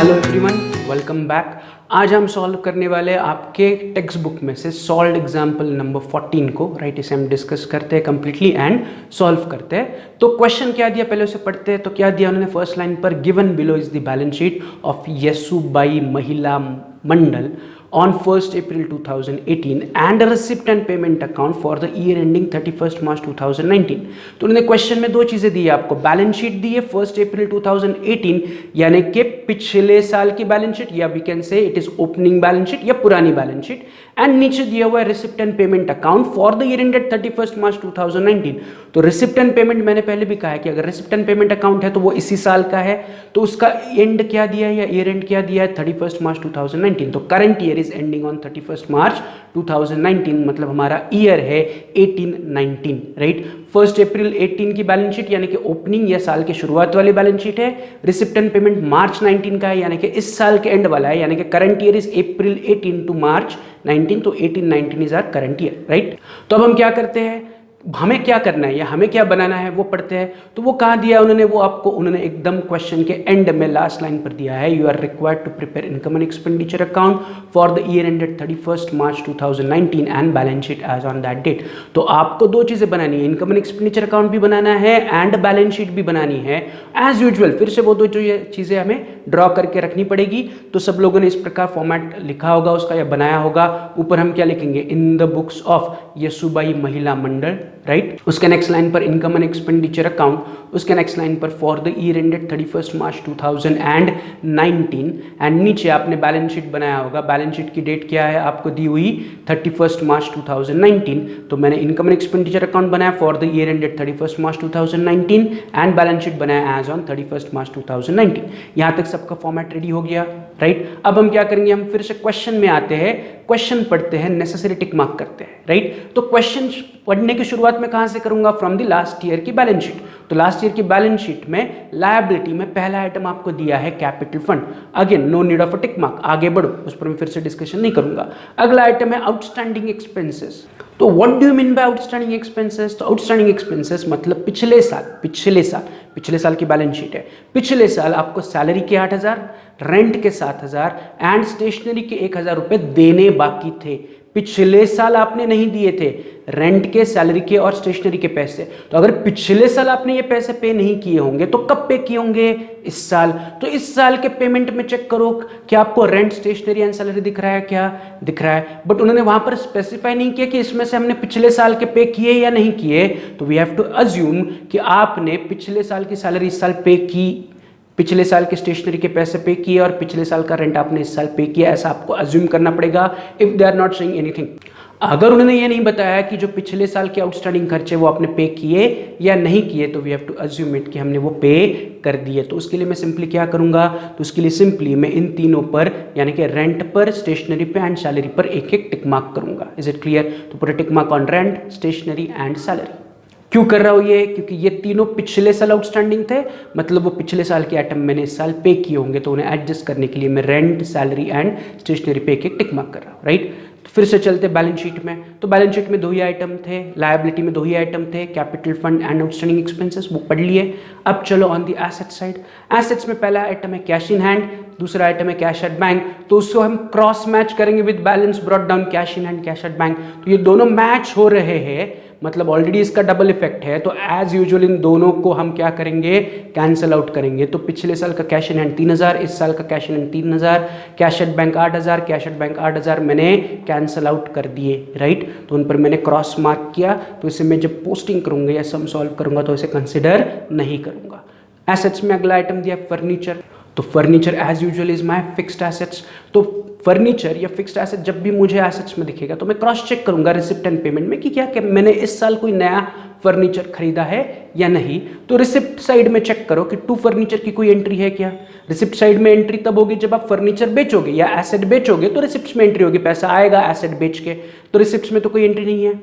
Hello everyone, welcome back. आज हम solve करने वाले आपके टेक्स्ट बुक में से सॉल्व एग्जाम्पल नंबर 14 को, राइट। इसे हम डिस्कस करते हैं कंप्लीटली एंड सॉल्व करते हैं। तो क्वेश्चन क्या दिया पहले उसे पढ़ते हैं। तो क्या दिया उन्होंने फर्स्ट लाइन पर, given below is the balance sheet of Yesubai महिला मंडल on 1st April 2018 and a receipt and payment account for the year ending 31st March 2019। तो उन्होंने क्वेश्चन में दो चीजें दी है आपको, बैलेंस शीट दी है 1st April 2018 यानी कि पिछले साल की बैलेंस शीट, या we can say it is opening balance sheet या पुरानी बैलेंस शीट, एंड नीचे दिया हुआ है receipt and payment account for the year ended 31st March 2019। तो रिसिप्ट एंड पेमेंट मैंने पहले भी कहा है कि अगर रिसिप्ट एंड पेमेंट अकाउंट है तो वो इसी साल का है, तो उसका एंड क्या दिया है या ईयर एंड क्या दिया है 31st मार्च 2019। तो current year is ending on 31st March 2019, मतलब हमारा ईयर है 18-19, राइट। 1st अप्रैल 18 की बैलेंस शीट यानी कि ओपनिंग या साल की शुरुआत वाली बैलेंस शीट है। रिसिप्ट एंड पेमेंट मार्च 19 का है यानी कि इस साल के एंड वाला है, यानी कि current year is April 18 to March 19, तो 18-19 is our current year, right. तो अब हम क्या करते हैं, हमें क्या करना है या हमें क्या बनाना है वो पढ़ते हैं। तो वो कहाँ दिया उन्होंने, वो आपको उन्होंने एकदम क्वेश्चन के एंड में लास्ट लाइन पर दिया है, you are required to prepare income and expenditure account for the year ended 31st March 2019 and balance sheet as on that date. तो आपको दो चीजें बनानी है, इनकम एंड एक्सपेंडिचर अकाउंट भी बनाना है एंड बैलेंस शीट भी बनानी है। एज यूजुअल फिर से वो दो जो ये चीजें हमें ड्रॉ करके रखनी पड़ेगी। तो सब लोगों ने इस प्रकार फॉर्मेट लिखा होगा उसका या बनाया होगा। ऊपर हम क्या लिखेंगे, in the books of Yesubai महिला मंडल, राइट। उसके नेक्स्ट लाइन पर इनकम एंड एक्सपेंडिचर अकाउंट, उसके नेक्स्ट लाइन पर for the year ended 31st March 2019, and नीचे आपने बैलेंस शीट बनाया होगा। बैलेंस शीट की डेट क्या है आपको दी हुई 31st मार्च 2019, तो मैंने इनकम एंड एक्सपेंडिचर अकाउंट बनाया for the year ended 31st March 2019 and balance sheet बनाया एज ऑन 31st मार्च 2019। यहां तक सबका फॉर्मेट रेडी हो गया, राइट। अब हम क्या करेंगे, हम फिर से क्वेश्चन में आते हैं, क्वेश्चन पढ़ते हैं, नेसेसरी टिक मार्क करते हैं, राइट। तो क्वेश्चन पढ़ने की शुरुआत में कहां से करूंगा, फ्रॉम द लास्ट ईयर की बैलेंस शीट। तो लास्ट ईयर की बैलेंस शीट में लायबिलिटी में पहला आइटम आपको दिया है capital fund. Again no need of a tick mark, आगे बढ़ो, उस पर मैं फिर से डिस्कशन नहीं करूंगा। अगला आइटम है आउटस्टैंडिंग एक्सपेंसेस। तो what do you mean by outstanding expenses, तो आउटस्टैंडिंग एक्सपेंसेस मतलब पिछले साल की बैलेंस शीट है। पिछले साल आपको सैलरी के 8,000, रेंट के 7,000 एंड स्टेशनरी के 1,000 रुपए देने बाकी थे। पिछले साल आपने नहीं दिए थे रेंट के, सैलरी के और स्टेशनरी के पैसे। तो अगर पिछले साल आपने ये पैसे पे नहीं किए होंगे तो कब पे किए होंगे, इस साल। तो इस साल के पेमेंट में चेक करो कि आपको रेंट, स्टेशनरी एंड सैलरी दिख रहा है, क्या दिख रहा है। बट उन्होंने वहां पर स्पेसिफाई नहीं किया कि इसमें से हमने पिछले साल के पे किए या नहीं किए। तो वी हैव टू अज्यूम कि आपने पिछले साल की सैलरी इस साल पे की, पिछले साल के स्टेशनरी के पैसे पे किए और पिछले साल का रेंट आपने इस साल पे किया, ऐसा आपको अज्यूम करना पड़ेगा if they are not saying anything. अगर उन्होंने ये नहीं बताया कि जो पिछले साल के आउटस्टैंडिंग खर्चे वो आपने पे किए या नहीं किए, तो we have to assume it कि हमने वो पे कर दिए। तो उसके लिए मैं सिंपली क्या करूंगा, तो उसके लिए सिंपली मैं इन तीनों पर यानी कि रेंट पर, स्टेशनरी पे एंड सैलरी पर एक एक टिक मार्क करूंगा। Is it clear. तो पूरा tick mark on rent, stationery and salary. क्यों कर रहा हूं ये, क्योंकि ये तीनों पिछले साल आउटस्टैंडिंग थे, मतलब वो पिछले साल के आइटम मैंने इस साल पे किए होंगे, तो उन्हें एडजस्ट करने के लिए मैं रेंट, सैलरी एंड स्टेशनरी पे एक टिक मार्क कर रहा हूं, राइट। तो फिर से चलते बैलेंस शीट में। तो बैलेंस शीट में दो ही आइटम थे, लायबिलिटी में दो ही आइटम थे, capital fund and outstanding expenses, वो पढ़ लिए। अब चलो on the asset side. Assets में पहला आइटम है कैश इन हैंड, दूसरा आइटम है कैश एट बैंक। तो उसको हम क्रॉस मैच करेंगे with balance brought down cash in hand, cash at bank. तो ये दोनों मैच हो रहे हैं, मतलब ऑलरेडी इसका डबल इफेक्ट है। तो एज यूजुअल इन दोनों को हम क्या करेंगे, कैंसिल आउट करेंगे। तो पिछले साल का कैश इन हैंड 3,000, इस साल का cash in hand 3,000, cash at bank 8,000, cash at bank 8,000 मैंने कैंसिल आउट कर दिए, राइट। तो उन पर मैंने क्रॉस मार्क किया। तो इसे मैं जब पोस्टिंग करूंगा या सम सॉल्व करूंगा तो इसे कंसिडर नहीं करूंगा। एसेट्स में अगला आइटम दिया फर्नीचर। तो furniture as usual is my fixed assets. तो फर्नीचर या फिक्स्ड एसेट जब भी मुझे एसेट्स में दिखेगा तो मैं क्रॉस चेक करूंगा रिसिप्ट एंड पेमेंट में कि क्या मैंने इस साल कोई नया फर्नीचर खरीदा है या नहीं। तो रिसिप्ट साइड में चेक करो कि टू फर्नीचर की कोई एंट्री है क्या। रिसिप्ट साइड में एंट्री तब होगी जब आप फर्नीचर बेचोगे या एसेट बेचोगे, तो रिसिप्ट में एंट्री होगी, पैसा आएगा एसेट बेच के। तो रिसिप्ट में तो कोई एंट्री नहीं है।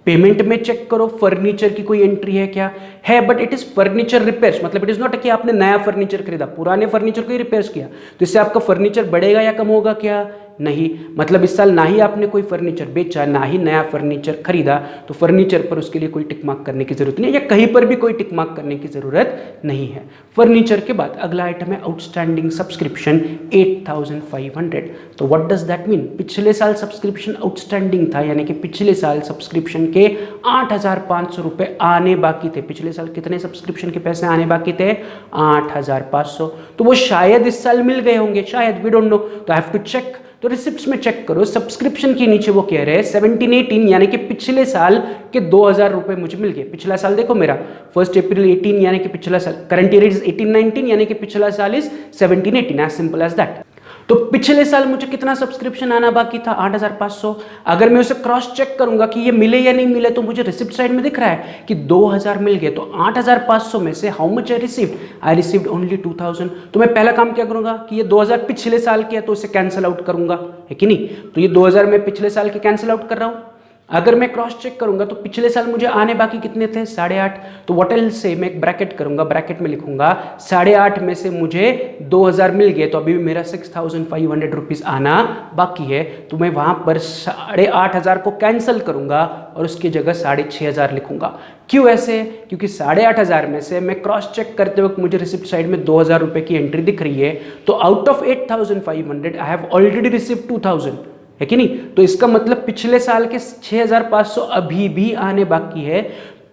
पेमेंट में चेक करो फर्नीचर की कोई एंट्री है क्या, है, but it is furniture repairs, मतलब इट इज नॉट कि आपने नया फर्नीचर खरीदा, पुराने फर्नीचर को ही रिपेयर्स किया। तो इससे आपका फर्नीचर बढ़ेगा या कम होगा क्या, नहीं। मतलब इस साल ना ही आपने कोई फर्नीचर बेचा, ना ही नया फर्नीचर खरीदा, तो फर्नीचर पर उसके लिए कोई टिक मार्क करने की जरूरत नहीं है, या कहीं पर भी कोई टिक मार्क करने की जरूरत नहीं है। फर्नीचर के बाद अगला आइटम है आउटस्टैंडिंग सब्सक्रिप्शन 8500। तो व्हाट डज दैट मीन? पिछले साल सब्सक्रिप्शन आउटस्टैंडिंग था, यानी कि पिछले साल सब्सक्रिप्शन के 8500 रुपए आने बाकी थे। पिछले साल कितने सब्सक्रिप्शन के पैसे आने बाकी थे? 8500। तो वो शायद इस साल मिल गए होंगे, शायद, वी डोंट नो। तो आई हैव टू चेक। तो रिसिप्ट्स में चेक करो, सब्सक्रिप्शन के नीचे वो कह रहे हैं 17-18, यानी कि पिछले साल के 2000 रुपए मुझे मिल गए। पिछला साल देखो मेरा 1 अप्रैल 18, यानी कि पिछला साल, करंट ईयर इज 18-19, यानी कि पिछला साल is 17-18, as simple as that. तो पिछले साल मुझे कितना सब्सक्रिप्शन आना बाकी था? 8500। अगर मैं उसे क्रॉस चेक करूंगा कि ये मिले या नहीं मिले, तो मुझे रिसिप्ट साइड में दिख रहा है कि 2000 मिल गए। तो 8500 में से how much I received only 2000। तो मैं पहला काम क्या करूंगा कि ये 2000 पिछले साल के है, तो इसे कैंसिल आउट करूंगा, है कि नहीं? तो ये 2000 मैं पिछले साल के कैंसिल आउट कर रहा हूं। अगर मैं क्रॉस चेक करूंगा तो पिछले साल मुझे आने बाकी कितने थे? 8.5। तो व्हाट एल से मैं एक ब्रैकेट करूंगा, ब्रैकेट में लिखूंगा 8.5 में से मुझे 2000 मिल गए, तो अभी भी मेरा 6500 रुपीज आना बाकी है। तो मैं वहां पर 8500 को कैंसिल करूंगा और उसकी जगह 6500 लिखूंगा। क्यों ऐसे? क्योंकि 8500 में से मैं क्रॉस चेक करते वक्त मुझे रिसिप्ट साइड में 2000 रुपए की एंट्री दिख रही है। तो out of 8500 I have already received 2000, है कि नहीं? तो इसका मतलब पिछले साल के 6500 अभी भी आने बाकी है।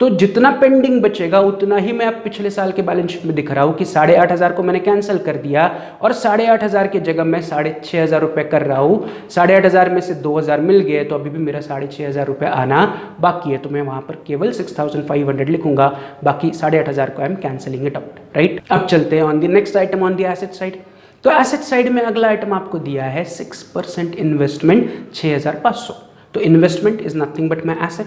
तो जितना पेंडिंग बचेगा उतना ही मैं अब पिछले साल के बैलेंस शीट में दिख रहा हूं कि 8500 को मैंने कैंसिल कर दिया और 8500 की जगह मैं 6500 रुपए कर रहा हूं। 8500 में से 2000 मिल गए, तो अभी भी मेरा 6500 रुपए आना बाकी है। तो मैं वहां पर केवल 6500 लिखूंगा, बाकी 8500 को I am cancelling it out, right? अब चलते हैं on the next item, on the asset side. तो एसेट साइड में अगला आइटम आपको दिया है 6% इन्वेस्टमेंट 6500। तो investment is nothing but my asset,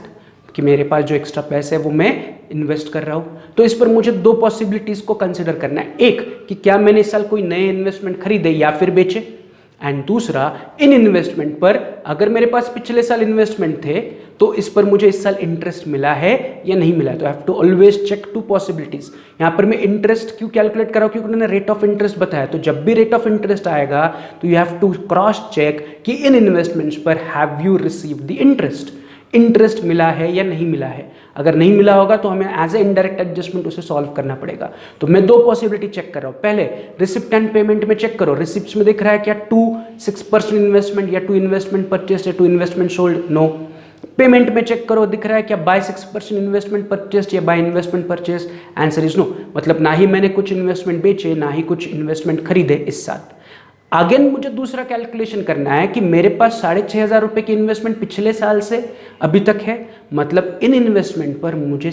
कि मेरे पास जो एक्स्ट्रा पैसे है वो मैं इन्वेस्ट कर रहा हूँ। तो इस पर मुझे दो पॉसिबिलिटीज को कंसिडर करना है। एक कि क्या मैंने इस साल कोई नए इन्वेस्टमेंट खरीदे या फिर बेचे, एंड दूसरा इन इन्वेस्टमेंट पर अगर मेरे पास पिछले साल इन्वेस्टमेंट थे तो इस पर मुझे इस साल इंटरेस्ट मिला है या नहीं मिला है। तो I have to always check two possibilities. यहाँ पर मैं इंटरेस्ट क्यों कैलकुलेट कर रहा हूँ? क्योंकि उन्होंने रेट ऑफ इंटरेस्ट बताया। तो जब भी रेट ऑफ इंटरेस्ट आएगा तो you have to cross check कि इन इन्वेस्टमेंट्स पर have you received the interest, interest मिला है या नहीं मिला है। अगर नहीं मिला होगा तो हमें एज ए इनडायरेक्ट एडजस्टमेंट उसे सॉल्व करना पड़ेगा। तो मैं दो पॉसिबिलिटी चेक कर रहा हूं। पहले रिसिप्ट एंड पेमेंट में चेक करो, रिसिप्ट्स में दिख रहा है क्या 6% इन्वेस्टमेंट या 2 इन्वेस्टमेंट परचेस या 2 इन्वेस्टमेंट सोल्ड? नो। पेमेंट में चेक करो, दिख रहा है क्या बाय 6% इन्वेस्टमेंट परचेस या by investment purchase? Answer is no. मतलब ना ही मैंने कुछ इन्वेस्टमेंट बेचे, ना ही कुछ इन्वेस्टमेंट खरीदे इस साल। अगेन मुझे दूसरा कैलकुलेशन करना है कि मेरे पास 6500 रुपए की इन्वेस्टमेंट पिछले साल से अभी तक है, मतलब इन इन्वेस्टमेंट पर मुझे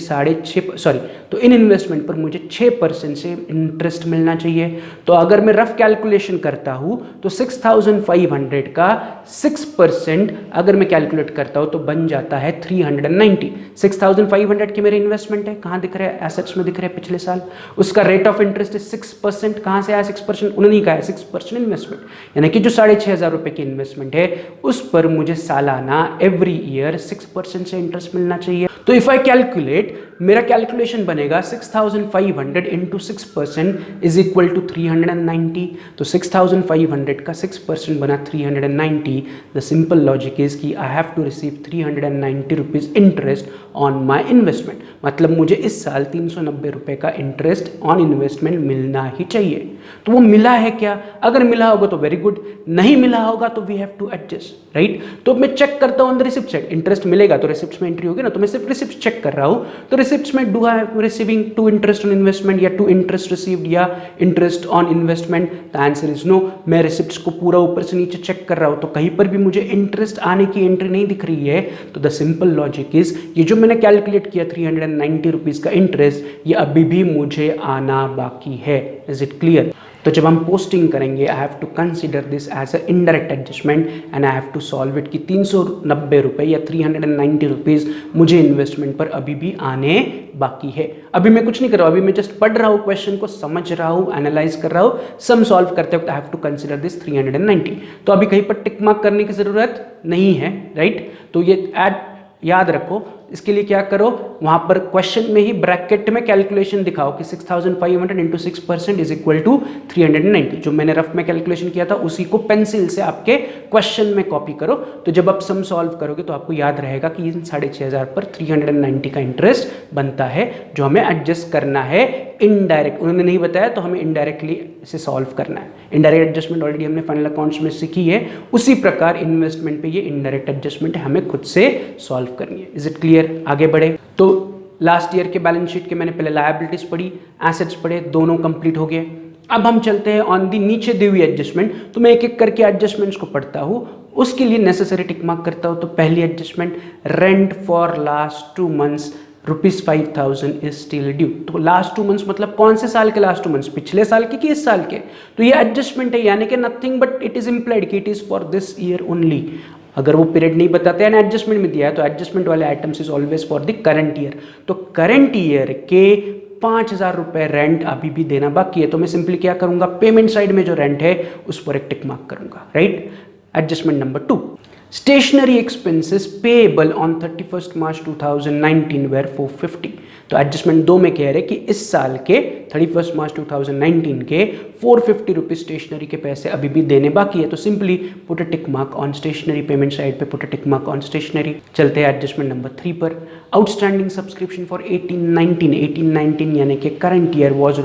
इन इन्वेस्टमेंट पर मुझे 6% से इंटरेस्ट मिलना चाहिए। तो अगर मैं रफ कैलकुलेशन करता हूं तो 6500 का 6% अगर मैं कैलकुलेट करता हूं तो बन जाता है 390। 6500 के मेरे इन्वेस्टमेंट है, कहां दिख रहे हैं? एसेट्स में दिख रहे हैं पिछले साल। उसका रेट ऑफ इंटरेस्ट 6%, कहां से आया 6%? उन्होंने कहा है 6% इन्वेस्टमेंट, यानी कि जो 6500 रुपए की इन्वेस्टमेंट है उस पर मुझे सालाना एवरी ईयर 6% से इंटरेस्ट मिलना चाहिए। तो इफ आई कैलकुलेट, मेरा कैलकुलेशन बनेगा 6500 इंटू 6% इज इक्वल टू 390। तो 6500 का 6% बना 390। द सिंपल लॉजिक इज कि I have to receive 390 rupees interest on my investment. मतलब मुझे इस साल 390 रुपए का इंटरेस्ट ऑन इन्वेस्टमेंट मिलना ही चाहिए। तो वो मिला है क्या? अगर मिला होगा तो वेरी गुड, नहीं मिला होगा तो we have to adjust, right? तो मैं चेक करता हूं रिसिप्ट साइड, इंटरेस्ट मिलेगा तो रिसिप्ट में एंट्री होगी ना। तो मैं सिर्फ रिसिप्ट चेक कर रहा हूं। तो रिसिप्ट्स में do I am receiving to interest on investment या टू इंटरेस्ट रिसीव्ड या interest on investment? The answer is no. मैं रिसिप्ट्स को पूरा ऊपर से नीचे चेक कर रहा हूं तो कहीं पर भी मुझे इंटरेस्ट आने की एंट्री नहीं दिख रही है। तो द सिंपल लॉजिक इज ये जो मैंने कैलकुलेट किया 390 रुपीज का इंटरेस्ट, ये अभी भी मुझे आना बाकी है। Is it clear? तो जब हम पोस्टिंग करेंगे I have to consider this as a indirect adjustment and I have to solve it कि 390 रुपये या 390 रुपीज़ मुझे इन्वेस्टमेंट पर अभी भी आने बाकी है। अभी मैं कुछ नहीं कर रहा हूँ, अभी मैं जस्ट पढ़ रहा हूँ, क्वेश्चन को समझ रहा हूँ, एनालाइज कर रहा हूँ। सम सॉल्व करते वक्त I have to consider this 390। तो अभी कहीं पर टिक मार्क करने की ज़रूरत नहीं है, राइट? तो ये याद रखो, इसके लिए क्या करो, वहां पर क्वेश्चन में ही ब्रैकेट में कैलकुलेशन दिखाओ कि 6500 इंटू 6% इज इक्वल टू 390। जो मैंने रफ में कैलकुलेशन किया था उसी को पेंसिल से आपके क्वेश्चन में कॉपी करो। तो जब आप सम सॉल्व करोगे तो आपको याद रहेगा कि इन 6500 पर 390 का इंटरेस्ट बनता है, जो हमें एडजस्ट करना है इनडायरेक्ट। उन्होंने नहीं बताया तो हमें इनडायरेक्टली इसे सॉल्व करना है। इनडायरेक्ट एडजस्टमेंट ऑलरेडी हमने फाइनल अकाउंट्स में सीखी है, उसी प्रकार इन्वेस्टमेंट पे ये इनडायरेक्ट एडजस्टमेंट हमें खुद से सॉल्व करनी है। Is it clear? आगे बढ़े तो लास्ट ईयर के बैलेंस शीट के मैंने पहले लायबिलिटीज पढ़ी, एसेट्स पढ़े, दोनों कंप्लीट हो गए। अब हम चलते हैं ऑन दी नीचे दी हुई एडजस्टमेंट। तो मैं एक एक करके एडजस्टमेंट्स को पढ़ता हूँ, उसके लिए नेसेसरी टिक मार्क करता हूँ। तो पहली adjustment, rent for last 2 months ₹5000 is still due. तो लास्ट 2 मंथ्स मतलब कौन से साल के लास्ट 2 मंथ्स, पिछले साल के कि इस साल के? तो ये एडजस्टमेंट है, यानी कि nothing but it is implied कि it is for this year only. अगर वो पीरियड नहीं बताते हैं एडजस्टमेंट में दिया है तो एडजस्टमेंट वाले items is always for the current year. तो करंट ईयर के 5000 रुपये रेंट अभी भी देना बाकी है। तो मैं सिंपली क्या करूंगा, पेमेंट साइड में जो रेंट है उस पर एक टिक मार्क करूंगा, right. Adjustment number 2, stationery expenses payable on 31 March 2019 were 450। तो एडजस्टमेंट 2 में कह रहे कि इस साल के 31 मार्च 2019 के 450 रुपीज स्टेशनरी के पैसे अभी भी देने बाकी है। तो simply put a tick mark on stationery, payment side पे put a tick mark on stationery. चलते हैं एडजस्टमेंट नंबर 3 पर। आउटस्टैंडिंग सब्सक्रिप्शन फॉर 1819 यानी कि करंट ईयर वॉज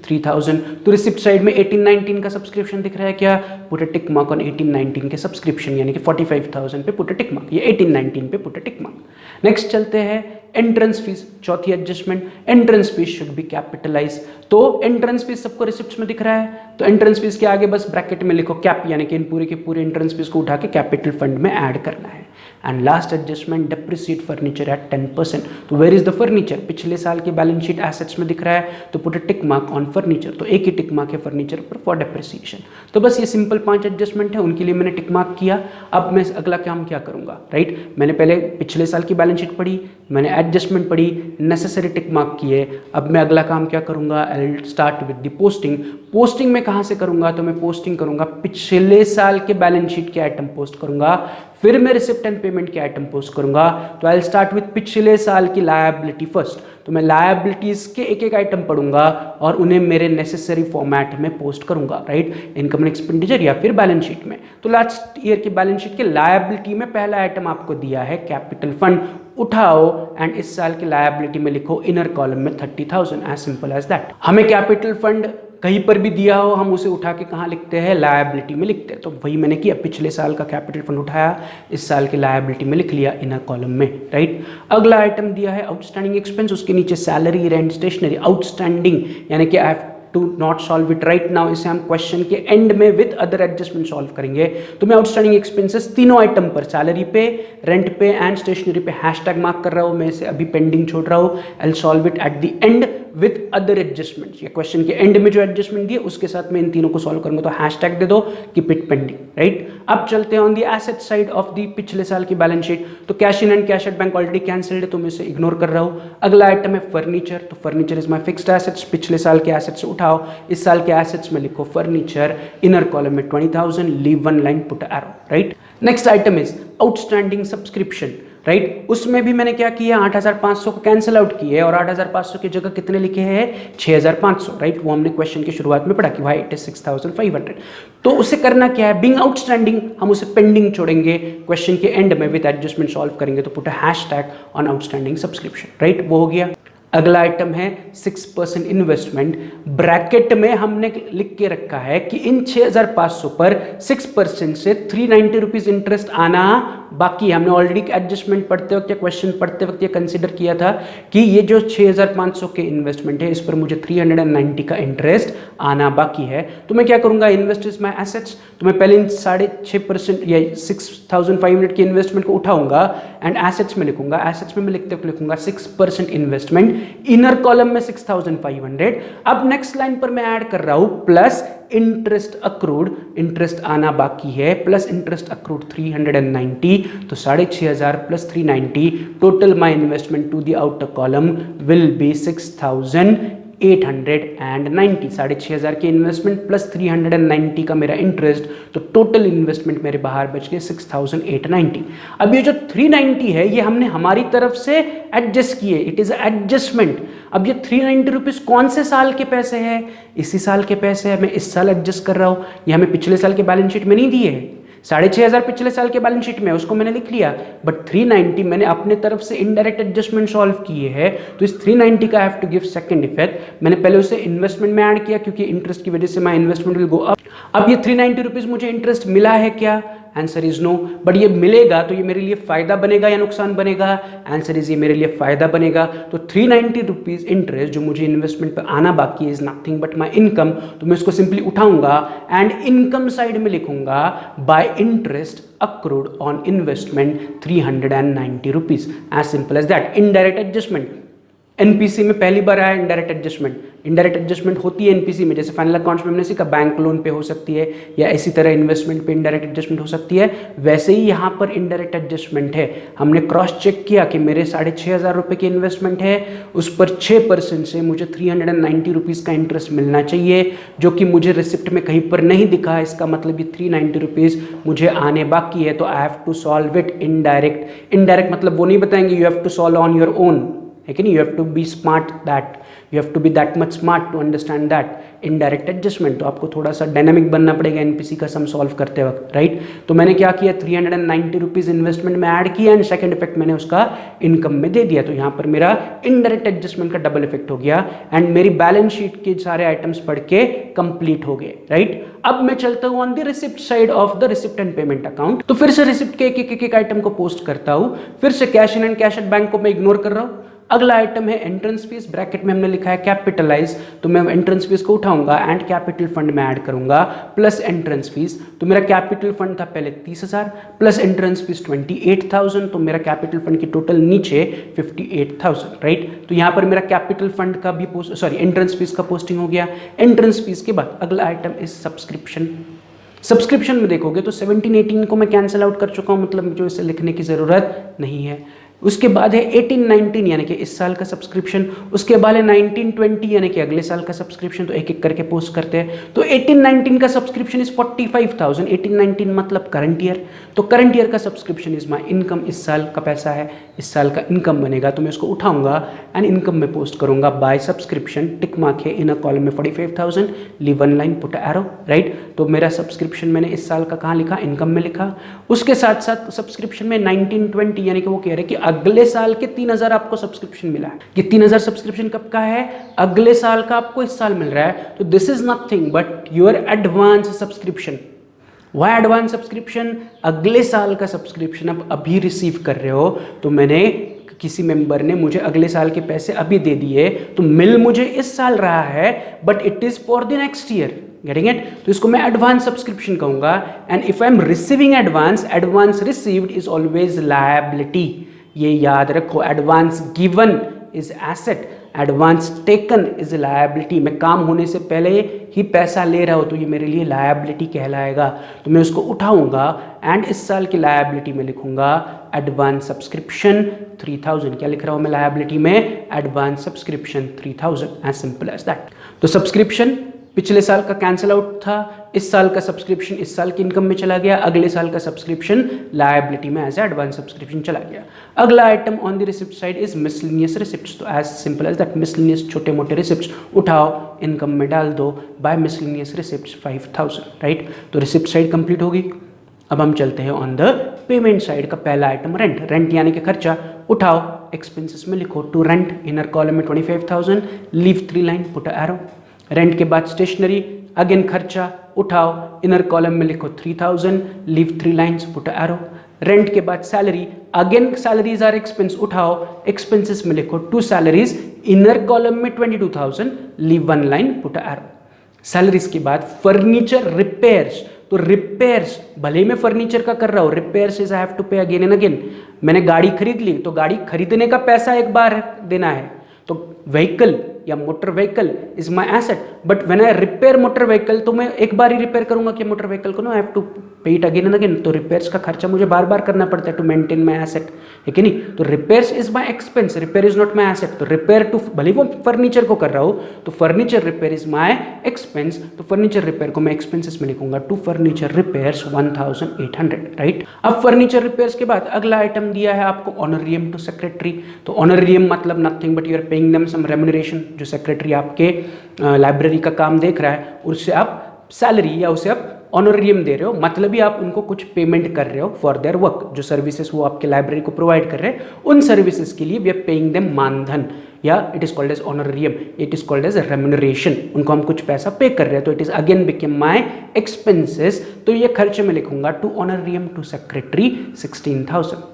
₹3000। तो रिसिप्ट साइड में 1819 का सब्सक्रिप्शन दिख रहा है क्या, put a tick mark on 1819 के सब्सक्रिप्शन यानी कि 45,000 पे पुट अ टिक मार्क, ये 1819 पे put a tick mark. Next चलते हैं एंट्रेंस फीस, चौथी adjustment, entrance fees should be capitalise. तो एंट्रेंस फीस सबको रिसिप्ट्स में दिख रहा है, तो एंट्रेंस फीस के आगे बस ब्रैकेट में लिखो कैप, यानी कि इन पूरे के पूरे एंट्रेंस फीस को उठा के कैपिटल फंड में ऐड करना है। And last adjustment, depreciate furniture at 10%। तो वेयर इज द फर्नीचर, पिछले साल की बैलेंस शीट एसेट्स में दिख रहा है तो put a tick mark on furniture. तो एक ही टिक मार्क है फर्नीचर पर फॉर डेप्रिसिएशन। तो बस ये सिंपल 5 एडजस्टमेंट है, उनके लिए मैंने टिक मार्क किया। अब मैं अगला काम क्या करूंगा, राइट। मैंने पहले पिछले साल की बैलेंस शीट पढ़ी, मैंने एडजस्टमेंट पढ़ी, नेसेसरी टिक मार्क किए। अब मैं अगला काम क्या करूंगा, I will start with the posting. Posting में कहाँ से करूंगा, तो मैं पोस्टिंग करूंगा पिछले साल के बैलेंस शीट के आइटम पोस्ट करूंगा, फिर मैं रिसिप्ट एंड पेमेंट के आइटम पोस्ट करूंगा। तो आई विल स्टार्ट विद पिछले साल की लायबिलिटी फर्स्ट। तो मैं लायबिलिटीज के एक एक आइटम पढ़ूंगा और उन्हें मेरे नेसेसरी फॉर्मेट में पोस्ट करूंगा, राइट, इनकम एंड एक्सपेंडिचर या फिर बैलेंस शीट में। तो लास्ट ईयर की बैलेंस शीट के लायबिलिटी में पहला आइटम आपको दिया है कैपिटल फंड, उठाओ एंड इस साल की लायबिलिटी में लिखो इनर कॉलम में 30,000, एज सिंपल एज दैट। हमें कैपिटल फंड कहीं पर भी दिया हो हम उसे उठा के कहाँ लिखते हैं, लायबिलिटी में लिखते हैं। तो वही मैंने किया, पिछले साल का कैपिटल फंड उठाया, इस साल की लायबिलिटी में लिख लिया इनर कॉलम में, राइट। अगला आइटम दिया है आउटस्टैंडिंग एक्सपेंस, उसके नीचे सैलरी, रेंट, स्टेशनरी। आउटस्टैंडिंग यानी कि I to not solve it right now, इसे हम क्वेश्चन के एंड में विद अदर एडजस्टमेंट सॉल्व करेंगे। तो मैं आउटस्टैंडिंग एक्सपेंसेस तीनों आइटम पर, सैलरी पे, रेंट पे एंड स्टेशनरी पे हैशटैग मार्क कर रहा हूँ, मैं इसे अभी पेंडिंग छोड़ रहा हूँ। I will solve it at the end with other adjustments. ये क्वेश्चन के एंड में जो एडजस्टमेंट दिए उसके साथ मैं इन तीनों को सॉल्व करूंगा। तो हैशटैग दे दो, कीप इट पेंडिंग, राइट। अब चलते हैं on the asset side of the पिछले साल की बैलेंस शीट। तो cash in and cash at bank already cancelled है तो मैं इसे इग्नोर कर रहा हूँ। अगला आइटम है फर्नीचर। तो furniture is my fixed assets, पिछले साल के एसेट्स से उठाओ, इस साल के एसेट्स में लिखो फर्नीचर, इनर कॉलम में 20,000, leave one line, put arrow, right. Next item is outstanding subscription, right. उसमें भी मैंने क्या किया, 8,500 को कैंसिल आउट किए और 8,500 की जगह कितने लिखे हैं, 6,500, राइट। वो हमने क्वेश्चन की शुरुआत में पढ़ा कि वाई इट इज 6,500। तो उसे करना क्या है, बीइंग आउटस्टैंडिंग, हम उसे पेंडिंग छोड़ेंगे, क्वेश्चन के एंड में विद एडजस्टमेंट सॉल्व करेंगे। तो put a hashtag on outstanding subscription, right, वो हो गया। अगला आइटम है 6% इन्वेस्टमेंट। ब्रैकेट में हमने लिख के रखा है कि इन 6,500 पर 6% से 390 रुपीज इंटरेस्ट आना बाकी है। हमने ऑलरेडी एडजस्टमेंट पढ़ते वक्त या क्वेश्चन पढ़ते वक्त ये कंसीडर किया था कि ये जो 6,500 के इन्वेस्टमेंट है इस पर मुझे 390 का इंटरेस्ट आना बाकी है। तो मैं क्या करूंगा, इन्वेस्ट इज माई एसेट्स। तो मैं पहले इन 6.5% या 6,500 की इन्वेस्टमेंट को उठाऊंगा एंड एसेट्स में लिखूंगा। एसेट्स में मैं लिखते हुए लिखूंगा 6% इन्वेस्टमेंट, इनर कॉलम में 6,500। अब नेक्स्ट लाइन पर मैं ऐड कर रहा हूं प्लस इंटरेस्ट अक्रूड, इंटरेस्ट आना बाकी है, प्लस इंटरेस्ट अक्रूड 390। तो 6,500 plus 390, total my investment to the outer column will be 6,000 890, 6,500 की इन्वेस्टमेंट प्लस 390 का मेरा इंटरेस्ट, तो टोटल इन्वेस्टमेंट मेरे बाहर बच गए 6,890। अब ये जो 390 है ये हमने हमारी तरफ से एडजस्ट किए, इट इज एडजस्टमेंट। अब ये 390 रुपीज़ कौन से साल के पैसे हैं? इसी साल के पैसे हैं, मैं इस साल एडजस्ट कर रहा हूँ। ये हमें पिछले साल के बैलेंस शीट में नहीं दिए है, 6,500 पिछले साल के बैलेंस शीट में, उसको मैंने लिख लिया, बट 390 मैंने अपने तरफ से इनडायरेक्ट एडजस्टमेंट सॉल्व किए हैं, तो इस 390 का I have to give second effect. मैंने पहले उसे इन्वेस्टमेंट में ऐड किया क्योंकि इंटरेस्ट की वजह से my investment will go up. अब ये 390 रुपीज़ मुझे इंटरेस्ट मिला है क्या? Answer is no. बट ये मिलेगा तो ये मेरे लिए फायदा बनेगा या नुकसान बनेगा? आंसर इज ये मेरे लिए फायदा बनेगा। तो 390 रुपीज़ इंटरेस्ट जो मुझे इन्वेस्टमेंट पर आना बाकी है is nothing but my income, तो मैं इसको सिंपली उठाऊंगा एंड इनकम साइड में लिखूंगा bye interest accrued on investment 390 rupees, as simple as that। indirect adjustment NPC में पहली बार आया इनडायरेक्ट एडजस्टमेंट। इनडायरेक्ट एडजस्टमेंट होती है एनपीसी में, जैसे फाइनल अकाउंट्स में हमने सीखा बैंक लोन पे हो सकती है या इसी तरह इन्वेस्टमेंट पे इनडायरेक्ट एडजस्टमेंट हो सकती है, वैसे ही यहाँ पर इनडायरेक्ट एडजस्टमेंट है। हमने क्रॉस चेक किया कि मेरे 6,500 रुपये की इन्वेस्टमेंट है, उस पर 6% से मुझे 390 रुपीज़ का इंटरेस्ट मिलना चाहिए, जो कि मुझे रिसिप्ट में कहीं पर नहीं दिखा। इसका मतलब ये 390 रुपीज़ मुझे आने बाकी है, तो I have to solve it indirect. Indirect मतलब वो नहीं बताएंगे you have to solve on your own, है कि नहीं? You have to be smart that, you have to be that much smart to understand that indirect adjustment. तो आपको थोड़ा सा डायनामिक बनना पड़ेगा एनपीसी का सम सॉल्व करते वक्त, राइट? तो मैंने क्या किया, 390 रुपीज़ इन्वेस्टमेंट में ऐड किया एंड सेकंड इफेक्ट मैंने उसका इनकम में दे दिया, तो यहाँ पर मेरा इनडायरेक्ट एडजस्टमेंट का डबल इफेक्ट हो गया एंड मेरी बैलेंस शीट के सारे आइटम्स पढ़ के कंप्लीट हो गए, राइट? अब मैं चलता हूँ on the receipt side of the receipt and payment account. तो फिर से रिसिप्ट के एक आइटम को पोस्ट करता हूँ, फिर से cash in and cash at bank को मैं इग्नोर कर रहा हूँ। अगला आइटम है एंट्रेंस फीस, ब्रैकेट में हमने लिखा है कैपिटलाइज, तो मैं एंट्रेंस फीस को उठाऊंगा एंड कैपिटल फंड में ऐड करूंगा प्लस एंट्रेंस फीस। तो मेरा कैपिटल फंड था पहले 30,000 प्लस एंट्रेंस फीस 28,000, तो मेरा कैपिटल फंड की टोटल नीचे 58,000, राइट? तो यहाँ पर मेरा कैपिटल फंड का भी एंट्रेंस फीस का पोस्टिंग हो गया। एंट्रेंस फीस के बाद अगला आइटम इज सब्सक्रिप्शन। सब्सक्रिप्शन में देखोगे तो 17-18 को मैं कैंसिल आउट कर चुका हूँ, मतलब जो इसे लिखने की ज़रूरत नहीं है। उसके बाद है 18-19 यानी कि इस साल का सब्सक्रिप्शन, उसके बाद है 19-20 यानी कि अगले साल का सब्सक्रिप्शन। तो एक एक करके पोस्ट करते हैं। तो 18-19 का सब्सक्रिप्शन इज 45,000, 18-19 मतलब करंट ईयर, तो करंट ईयर का सब्सक्रिप्शन इज माई इनकम, इस साल का पैसा है, इस साल का इनकम बनेगा, तो मैं इसको उठाऊंगा एंड इनकम में पोस्ट करूंगा बाय सब्सक्रिप्शन। टिक मार्क है इन अ कॉलम में 45,000, leave one line put arrow, right? तो मेरा सब्सक्रिप्शन मैंने इस साल का कहाँ लिखा, इनकम में लिखा। उसके साथ साथ सब्सक्रिप्शन में 19-20 यानी कि वो कह रहे हैं कि अगले साल के 3,000 आपको सब्सक्रिप्शन मिला है। कि 3,000 सब्सक्रिप्शन कब का है, अगले साल का आपको इस साल मिल रहा है, तो this is nothing but your advance subscription. वह एडवांस सब्सक्रिप्शन, अगले साल का सब्सक्रिप्शन आप अभी रिसीव कर रहे हो, तो मैंने किसी मेंबर ने मुझे अगले साल के पैसे अभी दे दिए, तो मिल मुझे इस साल रहा है but it is for the next year, getting it? तो इसको मैं एडवांस सब्सक्रिप्शन कहूंगा। And if I am receiving advance, advance received is always liability, ये याद रखो। Advance given is asset, advance taken is liability. मैं काम होने से पहले ही पैसा ले रहा हूँ तो ये मेरे लिए लायबिलिटी कहलाएगा, तो मैं उसको उठाऊंगा एंड इस साल की लायबिलिटी में लिखूंगा एडवांस सब्सक्रिप्शन 3,000। क्या लिख रहा हूँ मैं लायबिलिटी में? Advance subscription 3,000, as simple as that. तो सब्सक्रिप्शन पिछले साल का कैंसिल आउट था, इस साल का सब्सक्रिप्शन इस साल की इनकम में चला गया, अगले साल का सब्सक्रिप्शन लायबिलिटी में एज एडवांस सब्सक्रिप्शन चला गया। अगला item on the receipt side is miscellaneous receipts. तो as simple as that, miscellaneous छोटे मोटे रिसिप्ट्स उठाओ, इनकम में डाल दो बाय मिसलिनियस रिसिप्ट्स 5,000, राइट? तो रिसिप्ट साइड कंप्लीट होगी। अब हम चलते हैं ऑन द पेमेंट साइड का पहला आइटम रेंट। रेंट यानी कि खर्चा, उठाओ, एक्सपेंसेस में लिखो टू रेंट, इनर कॉलम में 25,000, leave 3 line put arrow. Rent के बाद स्टेशनरी, अगेन खर्चा, उठाओ, इनर कॉलम में लिखो 3,000, leave 3 lines put arrow. Rent के बाद salary, again salaries are expense, उठाओ, एक्सपेंसेस में लिखो 2 सैलरीज, इनर कॉलम में 22,000, leave 1 line put arrow. Salaries के बाद फर्नीचर रिपेयर्स, तो रिपेयर्स भले ही मैं फर्नीचर का कर रहा हूँ, repairs is I have to pay again and again. मैंने गाड़ी खरीद ली तो गाड़ी खरीदने का पैसा एक बार देना है, तो व्हीकल या motor vehicle is my asset, but when I repair motor vehicle तो मैं एक बार ही रिपेयर करूंगा कि मोटर व्हीकल को, नो आई हैव टू पे इट अगेन एंड अगेन, तो रिपेयर्स का खर्चा मुझे बार बार करना पड़ता है टू मेंटेन माई एसेट, है कि नहीं। तो repairs is my expense, repair is not my asset. तो रिपेयर टू, भले वो फर्नीचर को कर रहा हो तो furniture repair is my expense, तो फर्नीचर रिपेयर को मैं एक्सपेंसेस में लिखूंगा टू फर्नीचर रिपेयर्स 1800, राइट। अब फर्नीचर रिपेयर्स के बाद अगला आइटम दिया है आपको ऑनरेरियम टू सेक्रेटरी। तो ऑनरेरियम मतलब nothing but you are paying them some remuneration, जो सेक्रेटरी आपके लाइब्रेरी का काम देख रहा है उससे आप सैलरी या उसे आप ऑनरेरियम दे रहे हो, मतलब ही आप उनको कुछ पेमेंट कर रहे हो फॉर देयर वर्क, जो सर्विसेज वो आपके लाइब्रेरी को प्रोवाइड कर रहे हैं उन सर्विसेज के लिए वी आर पेइंग देम मानधन, या it is called as honorarium, it is called as remuneration, उनको हम कुछ पैसा पे कर रहे हैं, तो it is again become my expenses. तो ये खर्चे में लिखूंगा to honorarium to secretary 16,000।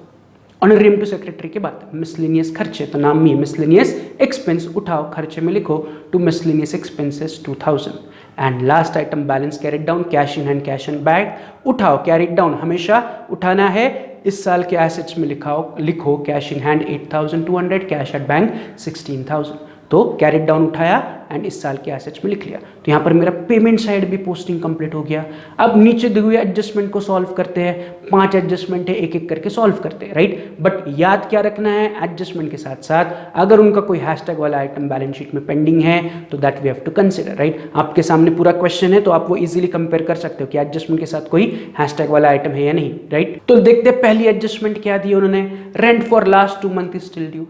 Honorarium to secretary के बाद मिसलेनियस खर्चे, तो नाम में मिसलेनियस एक्सपेंस उठाओ, खर्चे में लिखो to miscellaneous expenses 2000। And last item balance carried down, cash in hand cash in bag उठाओ, कैरिड डाउन हमेशा उठाना है। इस साल के एसेट्स में लिखो cash in hand 8,200, cash at bank 16,000, तो कैरिड डाउन उठाया एंड इस साल के एसेट्स में लिख लिया। तो यहाँ पर मेरा पेमेंट साइड भी पोस्टिंग कंप्लीट हो गया। अब नीचे दिए हुए एडजस्टमेंट को सॉल्व करते हैं, 5 एडजस्टमेंट है, एक एक करके सॉल्व करते हैं, राइट। बट याद क्या रखना है, एडजस्टमेंट के साथ साथ अगर उनका कोई हैशटैग वाला आइटम बैलेंस शीट में पेंडिंग है तो that we have to consider, right. आपके सामने पूरा क्वेश्चन है तो आप वो इजीली कंपेयर कर सकते हो कि एडजस्टमेंट के साथ कोई हैशटैग वाला आइटम है या नहीं, राइट। तो देखते हैं पहली एडजस्टमेंट क्या दी उन्होंने, rent for last 2 month is still due.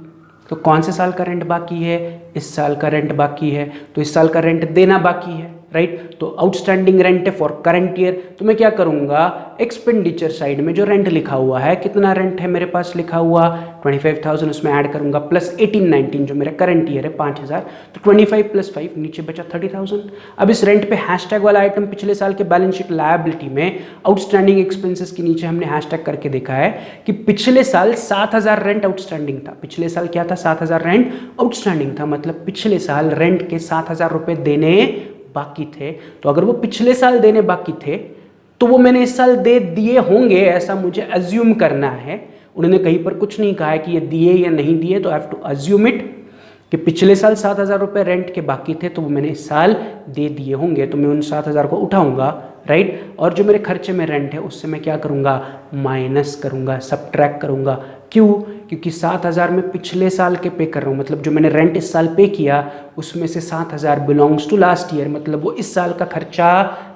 तो कौन से साल का रेंट बाकी है, इस साल का रेंट बाकी है, तो इस साल का रेंट देना बाकी है, राइट। तो आउटस्टैंडिंग रेंट है फॉर करंट ईयर, तो मैं क्या करूंगा एक्सपेंडिचर साइड में जो रेंट लिखा हुआ है, कितना रेंट है मेरे पास लिखा हुआ 25,000, उसमें ऐड करूंगा प्लस 18-19 जो मेरा करंट ईयर है 5,000, तो 25 + 5 नीचे बचा 30,000। अब इस रेंट पे हैशटैग वाला आइटम पिछले साल के बैलेंस शीट लायबिलिटी में आउटस्टैंडिंग एक्सपेंसेस के नीचे हमने हैशटैग करके देखा है कि पिछले साल 7,000 रेंट आउटस्टैंडिंग था। पिछले साल क्या था, 7,000 रेंट आउटस्टैंडिंग था, मतलब पिछले साल रेंट के 7,000 रुपए देने बाकी थे। तो अगर वो पिछले साल देने बाकी थे तो वो मैंने इस साल दे दिए होंगे, ऐसा मुझे अज्यूम करना है। उन्होंने कहीं पर कुछ नहीं कहा है कि ये दिए या नहीं दिए, तो I have to assume it कि पिछले साल 7,000 रुपये रेंट के बाकी थे तो वो मैंने इस साल दे दिए होंगे, तो मैं उन 7,000 को उठाऊंगा, राइट। और जो मेरे खर्चे में रेंट है उससे मैं क्या करूंगा, माइनस करूंगा, सबट्रैक्ट करूंगा। क्यों, क्योंकि 7,000 में पिछले साल के पे कर रहा हूँ, मतलब जो मैंने रेंट इस साल पे किया उसमें से 7,000 बिलोंग्स टू लास्ट ईयर, मतलब वो इस साल का खर्चा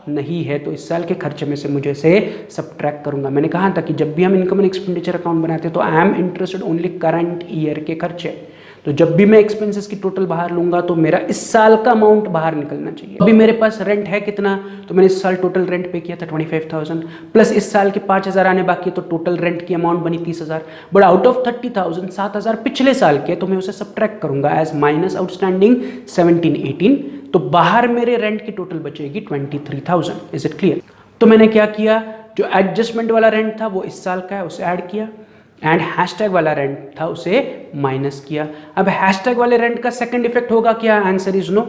नहीं है, तो इस साल के खर्चे में से मुझे से सबट्रैक्ट करूंगा। मैंने कहा था कि जब भी हम इनकम एंड एक्सपेंडिचर अकाउंट बनाते हैं तो I am interested only current year के खर्चे, तो जब भी मैं एक्सपेंसेस की टोटल बाहर लूंगा तो मेरा इस साल का अमाउंट बाहर निकलना चाहिए। अभी मेरे पास रेंट है कितना, तो मैंने इस साल टोटल रेंट पे किया था 25,000 प्लस इस साल के 5,000 आने बाकी, तो टोटल रेंट की अमाउंट बनी 30,000। बट आउट ऑफ 30,000 7,000 पिछले साल के, तो मैं उसे सबट्रैक्ट करूंगा एज माइनस आउटस्टैंडिंग 17-18, तो बाहर मेरे रेंट की टोटल बचेगी 23,000। Is it clear. तो मैंने क्या किया, जो एडजस्टमेंट वाला रेंट था वो इस साल का है उसे ऐड किया, एंड हैशटैग वाला रेंट था उसे माइनस किया। अब हैशटैग वाले रेंट का सेकंड इफेक्ट होगा क्या, आंसर इज नो।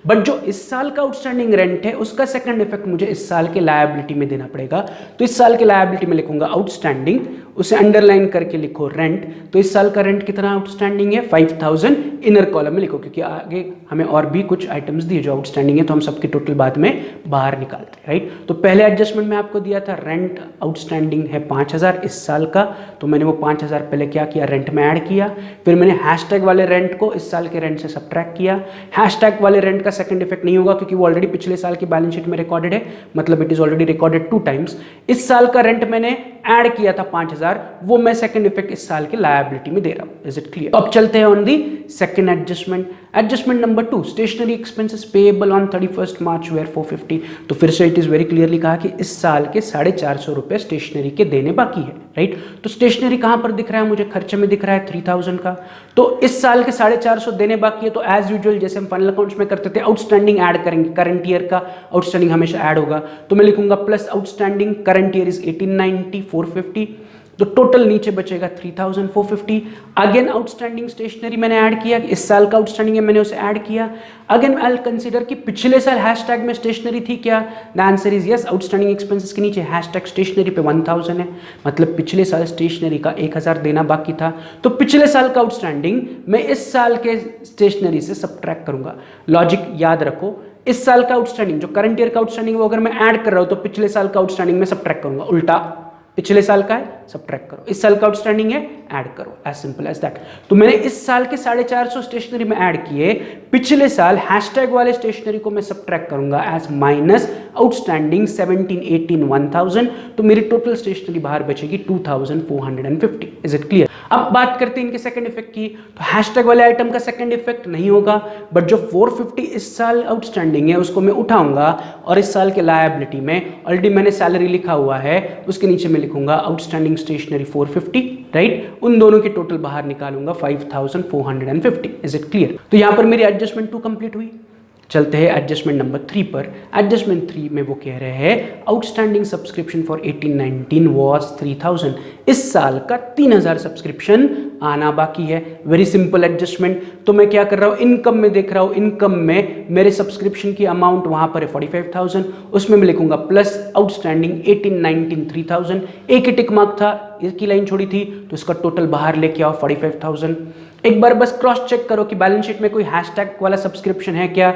बट जो इस साल का आउटस्टैंडिंग रेंट है उसका सेकंड इफेक्ट मुझे इस साल के लायबिलिटी में देना पड़ेगा, तो इस साल के लायबिलिटी में लिखूंगा आउटस्टैंडिंग, उसे अंडरलाइन करके लिखो रेंट। तो इस साल का रेंट कितना आउटस्टैंडिंग है 5,000, इनर कॉलम में लिखो क्योंकि आगे हमें और भी कुछ आइटम्स दिए जो आउटस्टैंडिंग है, तो हम सबकी टोटल बाद में बाहर निकालते हैं, राइट। तो पहले एडजस्टमेंट में आपको दिया था रेंट आउटस्टैंडिंग है 5,000 इस साल का, तो मैंने वो 5,000 पहले क्या किया, रेंट में ऐड किया, फिर मैंने हैशटैग वाले रेंट को इस साल के रेंट से सबट्रैक्ट किया। हैशटैग वाले रेंट का सेकंड इफेक्ट नहीं होगा क्योंकि वो ऑलरेडी पिछले साल की बैलेंस शीट में रिकॉर्डेड है, मतलब it is already recorded 2 times. इस साल का रेंट मैंने ऐड किया था 5,000, वो मैं सेकंड इफेक्ट इस साल की लायबिलिटी में दे रहा हूं। Is it clear. अब चलते हैं on the second adjustment. Adjustment number 2, stationery expenses payable on 31 March where 450। तो फिर से इट इज वेरी क्लियरली कहा कि इस साल के 450 रुपए स्टेशनरी के देने बाकी है, राइट। तो स्टेशनरी कहां पर दिख रहा है, मुझे खर्चे में दिख रहा है 3,000 का, तो इस साल के 450 देने बाकी है, तो एज यूजुअल जैसे हम फाइनल अकाउंट्स में करते थे आउटस्टैंडिंग ऐड करेंगे, करंट ईयर का आउटस्टैंडिंग हमेशा ऐड होगा, तो मैं लिखूंगा plus outstanding current year is 1890 450 तो टोटल नीचे बचेगा 3450। अगेन आउटस्टैंडिंग स्टेशनरी मैंने ऐड किया, इस साल का आउटस्टैंडिंग है मैंने उसे ऐड किया। अगेन आई विल कंसीडर कि पिछले साल हैशटैग में स्टेशनरी थी क्या, the answer is yes. Outstanding expenses के नीचे हैशटैग स्टेशनरी पे 1000 है, मतलब पिछले साल स्टेशनरी का 1000 देना बाकी था। तो पिछले साल का आउटस्टैंडिंग मैं इस साल के स्टेशनरी से सबट्रैक्ट करूंगा। लॉजिक याद रखो, इस साल का आउटस्टैंडिंग जो करंट ईयर का आउटस्टैंडिंग वो अगर मैं ऐड कर रहा हूं तो पिछले साल का आउटस्टैंडिंग में सबट्रैक्ट करूंगा, उल्टा पिछले साल का है सबट्रैक्ट करो, इस साल का आउटस्टैंडिंग है ऐड करो, एज सिंपल एज दैट। तो मैंने इस साल के 450 स्टेशनरी में ऐड किए, पिछले साल हैशटैग वाले स्टेशनरी को मैं सबट्रैक्ट करूंगा एज माइनस आउटस्टैंडिंग 17, 18, 1000। तो मेरी टोटल स्टेशनरी बाहर बचेगी 2450। Is it clear? अब बात करते हैं इनके सेकंड इफेक्ट की। तो हैशटैग वाले आइटम का सेकंड इफेक्ट नहीं होगा, बट जो 450 इस साल आउटस्टैंडिंग है उसको मैं उठाऊंगा और इस साल के लायबिलिटी में ऑलरेडी मैंने सैलरी लिखा हुआ है, उसके नीचे मैं लिखूंगा आउटस्टैंडिंग स्टेशनरी 450, राइट। उन दोनों के टोटल बाहर निकालूंगा 5450। Is it clear? तो यहां पर मेरी एडजस्टमेंट 2 कंप्लीट हुई। चलते हैं एडजस्टमेंट नंबर 3 पर। एडजस्टमेंट 3 में वो कह रहे हैं आउटस्टैंडिंग सब्सक्रिप्शन फॉर 18-19 वॉज 3000। इस साल का 3000 सब्सक्रिप्शन आना बाकी है। Very simple adjustment. तो मैं क्या कर रहा हूँ, इनकम में देख रहा हूँ, इनकम में मेरे सब्सक्रिप्शन की अमाउंट वहां पर है 45,000, उसमें मैं लिखूंगा प्लस आउटस्टैंडिंग 18-19 3000। एक ही टिक मार्क था, एक ही लाइन छोड़ी थी, तो इसका टोटल बाहर लेके आओ 45,000। एक बार बस क्रॉस चेक करो कि बैलेंस शीट में कोई हैशटैग वाला सब्सक्रिप्शन है क्या,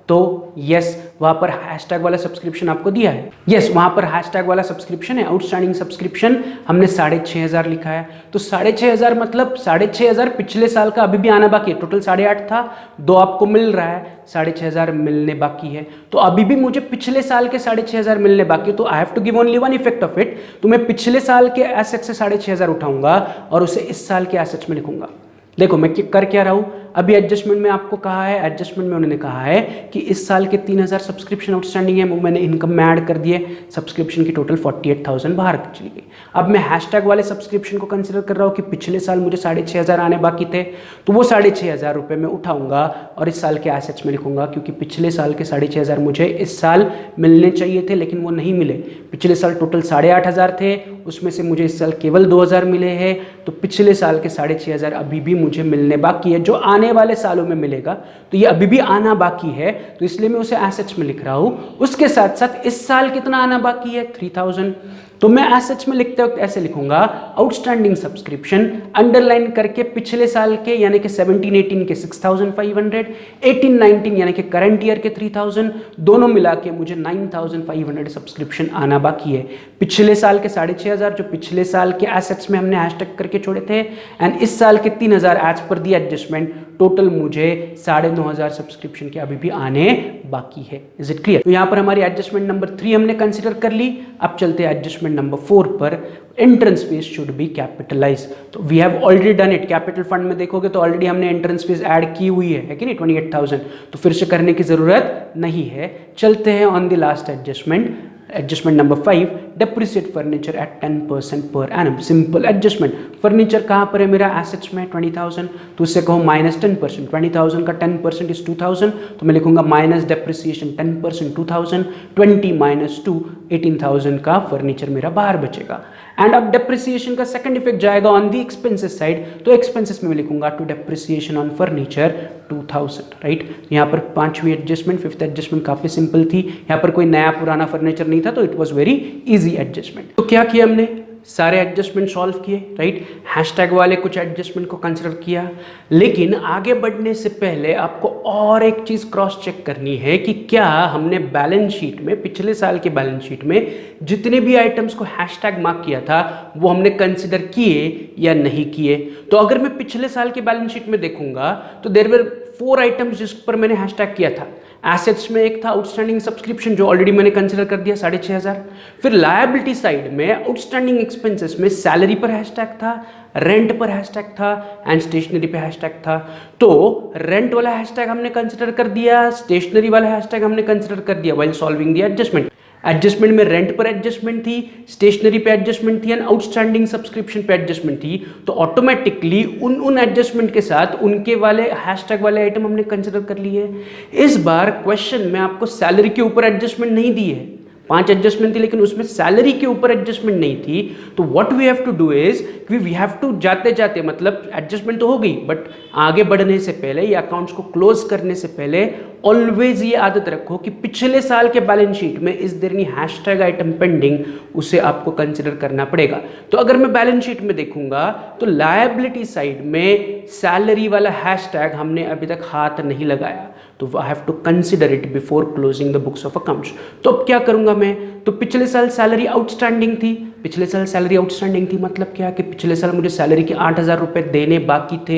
तो यस वहां पर हैशटैग वाला सब्सक्रिप्शन आपको दिया है। यस वहां पर हैशटैग वाला सब्सक्रिप्शन है। आउटस्टैंडिंग सब्सक्रिप्शन हमने 6500 लिखा है, तो 6500 मतलब 6500 पिछले साल का अभी भी आना बाकी है। टोटल 8.5 था, 2 आपको मिल रहा है, 6500 मिलने बाकी है। तो अभी भी मुझे पिछले साल के 6500 मिलने बाकी है, तो I have to give only one effect of it. तो मैं पिछले साल के एसेट से 6500 उठाऊंगा और उसे इस साल के एसेट्स में लिखूंगा। देखो मैं कर क्या रहा हूं, अभी एडजस्टमेंट में आपको कहा है, एडजस्टमेंट में उन्होंने कहा है कि इस साल के 3000 सब्सक्रिप्शन आउटस्टैंडिंग है, वो मैंने इनकम में ऐड कर दिए, सब्सक्रिप्शन की टोटल 48,000 बाहर चली गई। अब मैं हैशटैग वाले सब्सक्रिप्शन को कंसिडर कर रहा हूँ कि पिछले साल मुझे 6500 आने बाकी थे, तो वो 6500 रुपये में उठाऊंगा और इस साल के एसेट्स में लिखूंगा, क्योंकि पिछले साल के 6500 मुझे इस साल मिलने चाहिए थे लेकिन वो नहीं मिले। पिछले साल टोटल 8,500 थे, उसमें से मुझे इस साल केवल 2000 मिले हैं, तो पिछले साल के 6500 अभी भी मुझे मिलने बाकी है, जो आने वाले सालों में मिलेगा। तो ये अभी भी आना बाकी है, तो इसलिए मैं उसे एसेट्स में लिख रहा हूं। उसके साथ साथ इस साल कितना आना बाकी है, 3000। तो मैं एसेट्स में लिखते वक्त ऐसे लिखूंगा, आउटस्टैंडिंग सब्सक्रिप्शन अंडरलाइन करके पिछले साल के यानी कि 17-18 के 6500, 18-19 यानी कि करंट ईयर के 3000, दोनों मिला के मुझे 9500 सब्सक्रिप्शन आना बाकी है। पिछले साल के 6500 जो पिछले साल के एसेट्स में हमने हैशटैग करके छोड़े थे, एंड इस साल के 3000 एज पर दी एडजस्टमेंट, टोटल मुझे 9500 सब्सक्रिप्शन के अभी भी आने बाकी है। Is it clear? तो यहां पर हमारी एडजस्टमेंट नंबर 3 हमने कंसिडर कर ली। अब चलते हैं एडजस्टमेंट नंबर 4 पर। Entrance fees should be capitalise. तो we have already done it. Capital fund में देखोगे तो ऑलरेडी हमने एंट्रेंस फीस ऐड की हुई है कि नहीं, 28,000, तो फिर से करने की जरूरत नहीं है। चलते हैं on the last adjustment, adjustment number 5, depreciate furniture at 10% per annum. Simple adjustment. Furniture कहाँ पर है मेरा, एसेट्स में 20,000, तो उससे कहो माइनस 10%। 20,000 का 10% इज 2000, तो मैं लिखूंगा माइनस डेप्रिसिएशन 10% 2000, 20 माइनस 2 18,000 का फर्नीचर मेरा बाहर बचेगा। एंड अब डेप्रिसिएशन का सेकंड इफेक्ट जाएगा ऑन दी एक्सपेंसेस साइड, तो एक्सपेंसेस में मैं लिखूंगा to depreciation on furniture 2000, right. यहाँ पर 5वीं एडजस्टमेंट, 5th एडजस्टमेंट काफी सिंपल थी, यहाँ पर कोई नया पुराना फर्नीचर नहीं था, तो it was very easy adjustment. तो क्या किया हमने, सारे एडजस्टमेंट सॉल्व किए, राइट। हैशटैग वाले कुछ एडजस्टमेंट को कंसिडर किया, लेकिन आगे बढ़ने से पहले आपको और एक चीज क्रॉस चेक करनी है कि क्या हमने बैलेंस शीट में, पिछले साल के बैलेंस शीट में जितने भी आइटम्स को हैशटैग मार्क किया था वो हमने कंसिडर किए या नहीं किए। तो अगर मैं पिछले साल के बैलेंस शीट में देखूंगा तो देयर वर 4 आइटम्स जिस पर मैंने हैशटैग किया था। एसेट्स में एक था आउटस्टैंडिंग सब्सक्रिप्शन, जो ऑलरेडी मैंने कंसिडर कर दिया 6500। फिर लायबिलिटी साइड में आउटस्टैंडिंग एक्सपेंसेस में सैलरी पर हैशटैग था, रेंट पर हैशटैग था एंड स्टेशनरी पे हैशटैग था। तो रेंट वाला हैशटैग हमने कंसिडर कर दिया, स्टेशनरी वाला हैशटैग हमने कंसिडर कर दिया while solving the adjustment. Adjustment में रेंट पर एडजस्टमेंट थी, स्टेशनरी पे एडजस्टमेंट थी एंड आउटस्टैंडिंग सब्सक्रिप्शन पे एडजस्टमेंट थी। तो ऑटोमेटिकली उन एडजस्टमेंट के साथ उनके वाले हैशटैग वाले आइटम हमने कंसिडर कर लिए। इस बार क्वेश्चन में आपको सैलरी के ऊपर एडजस्टमेंट नहीं दी है, 5 एडजस्टमेंट थी, लेकिन उसमें सैलरी के ऊपर एडजस्टमेंट नहीं थी। तो what we have to do is we have to जाते जाते, मतलब एडजस्टमेंट तो हो गई, बट आगे बढ़ने से पहले या अकाउंट्स को क्लोज करने से पहले ऑलवेज ये आदत रखो कि पिछले साल के बैलेंस शीट में is there any hashtag item pending, उसे आपको कंसिडर करना पड़ेगा। तो अगर मैं बैलेंस शीट में देखूंगा तो लायबिलिटी साइड में सैलरी वाला हैशटैग हमने अभी तक हाथ नहीं लगाया, तो I have to consider it before closing the books of accounts. तो अब क्या करूंगा मैं, तो पिछले साल सैलरी आउटस्टैंडिंग थी, पिछले साल सैलरी आउटस्टैंडिंग थी मतलब क्या कि पिछले साल मुझे सैलरी के 8,000 रुपए देने बाकी थे,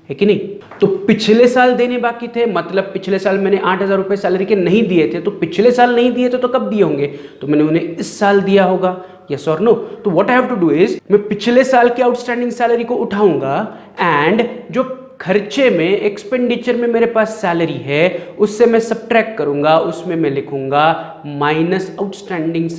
है कि नहीं। तो पिछले साल देने बाकी थे मतलब पिछले साल मैंने 8,000 रुपए सैलरी के नहीं दिए थे, तो पिछले साल नहीं दिए थे तो कब दिए होंगे, तो मैंने उन्हें इस साल दिया होगा, यस और नो। तो what I have to do is मैं पिछले साल की आउटस्टैंडिंग सैलरी को उठाऊंगा एंड जो खर्चे में एक्सपेंडिचर में मेरे पास सैलरी है उससे मैं सब्ट्रैक्ट करूंगा, उसमें मैं लिखूंगा माइनस आउटस्टैंडिंग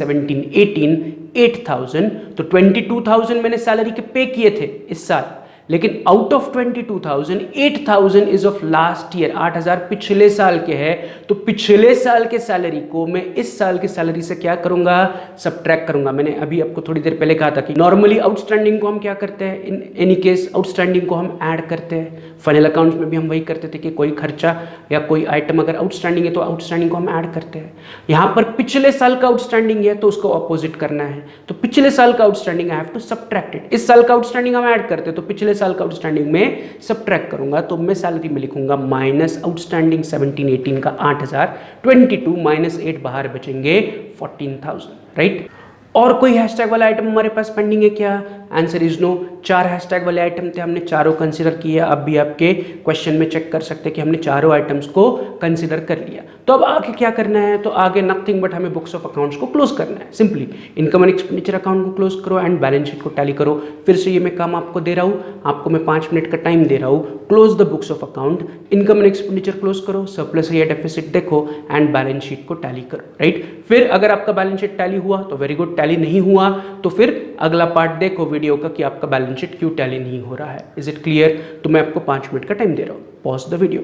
8,000। तो 22,000 मैंने सैलरी के पे किए थे इस साल, लेकिन out of 22,000 8,000 is of last year, 8,000 पिछले साल के है। तो पिछले साल के सैलरी को मैं इस साल की सैलरी से क्या करूंगा, सब्ट्रैक्ट करूंगा। मैंने अभी आपको थोड़ी देर पहले कहा था कि नॉर्मली आउटस्टैंडिंग को हम क्या करते हैं, इन एनी केस आउटस्टैंडिंग को हम ऐड करते हैं। फाइनल अकाउंट्स में भी हम वही करते थे कि कोई खर्चा या कोई आइटम अगर आउटस्टैंडिंग है तो आउटस्टैंडिंग को हम ऐड करते हैं। यहां पर पिछले साल का आउटस्टैंडिंग है तो उसको अपोजिट करना है, तो पिछले साल का outstanding I have to subtract it. इस साल का आउटस्टैंडिंग हम ऐड करते हैं तो पिछले साल का आउटस्टैंडिंग में सब्ट्रैक्ट करूंगा, तो मैं सैलरी में लिखूंगा माइनस आउटस्टैंडिंग 17-18 का 8,000, 22 माइनस 8 बाहर बचेंगे 14,000, राइट। और कोई हैशटैग वाला आइटम हमारे पास पेंडिंग है क्या, आंसर इज नो। 4 हैशटैग वाले आइटम थे, हमने चारों कंसीडर किए। अब भी आपके क्वेश्चन में चेक कर सकते हैं कि हमने चारों आइटम्स को कंसीडर कर लिया। तो अब आगे क्या करना है, तो आगे नथिंग बट हमें बुक्स ऑफ अकाउंट्स को क्लोज करना है। Simply income and expenditure account को क्लोज करो एंड बैलेंस शीट को टैली करो। फिर से ये मैं काम आपको दे रहा हूँ, आपको मैं 5 मिनट का टाइम दे रहा हूँ। Close the books of account, income and expenditure close करो, सरप्लस या डेफिसिट देखो एंड बैलेंस शीट को टैली करो, राइट। फिर अगर आपका बैलेंस शीट टैली हुआ तो वेरी गुड, टैली नहीं हुआ तो फिर अगला पार्ट देखो वीडियो का कि आपका बैलेंस शीट क्यों टैली नहीं हो रहा है। Is it clear. तो मैं आपको 5 मिनट का टाइम दे रहा हूं, पॉज द वीडियो।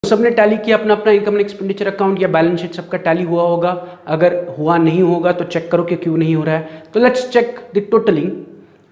सबने टैली किया अपना अपना इनकम एंड एक्सपेंडिचर अकाउंट या बैलेंस शीट, सबका टैली हुआ होगा। अगर हुआ नहीं होगा तो चेक करो कि क्यों नहीं हो रहा है। तो लेट्स चेक द टोटलिंग।